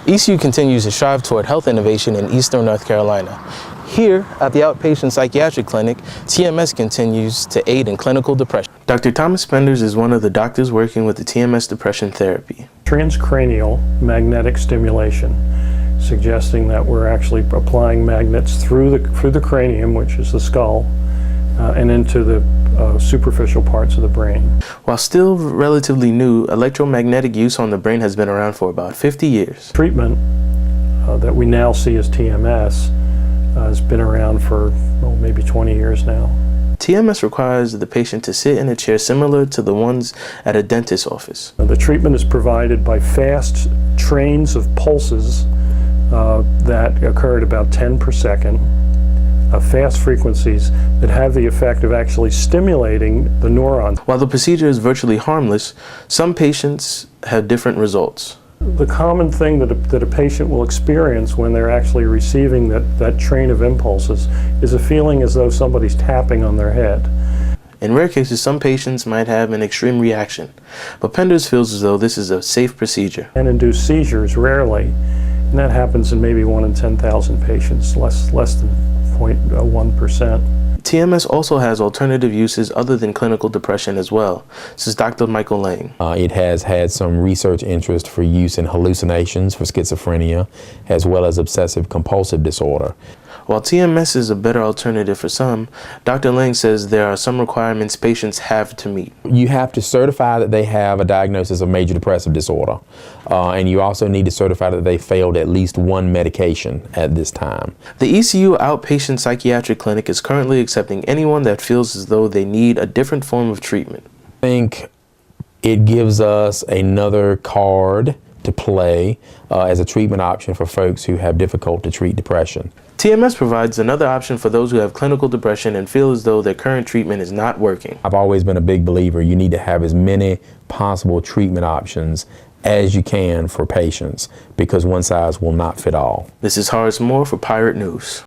ECU continues to strive toward health innovation in Eastern North Carolina. Here, at the Outpatient Psychiatric Clinic, TMS continues to aid in clinical depression. Dr. Thomas Spenders is one of the doctors working with the TMS depression therapy. Transcranial magnetic stimulation, suggesting that we're actually applying magnets through the cranium, which is the skull, and into the superficial parts of the brain. While still relatively new, electromagnetic use on the brain has been around for about 50 years. Treatment that we now see as TMS has been around for maybe 20 years now. TMS requires the patient to sit in a chair similar to the ones at a dentist's office. The treatment is provided by fast trains of pulses that occur at about 10 per second. Fast frequencies that have the effect of actually stimulating the neurons. While the procedure is virtually harmless, some patients have different results. The common thing that a patient will experience when they're actually receiving that train of impulses is a feeling as though somebody's tapping on their head. In rare cases, some patients might have an extreme reaction, but Penders feels as though this is a safe procedure. And induce seizures rarely, and that happens in maybe 1 in 10,000 patients, less than 0.1%. TMS also has alternative uses other than clinical depression as well, says Dr. Michael Lang. It has had some research interest for use in hallucinations for schizophrenia, as well as obsessive compulsive disorder. While TMS is a better alternative for some, Dr. Lang says there are some requirements patients have to meet. You have to certify that they have a diagnosis of major depressive disorder, and you also need to certify that they failed at least one medication at this time. The ECU Outpatient Psychiatric Clinic is currently accepting anyone that feels as though they need a different form of treatment. I think it gives us another card to play as a treatment option for folks who have difficult to treat depression. TMS provides another option for those who have clinical depression and feel as though their current treatment is not working. I've always been a big believer you need to have as many possible treatment options as you can for patients, because one size will not fit all. This is Horace Moore for Pirate News.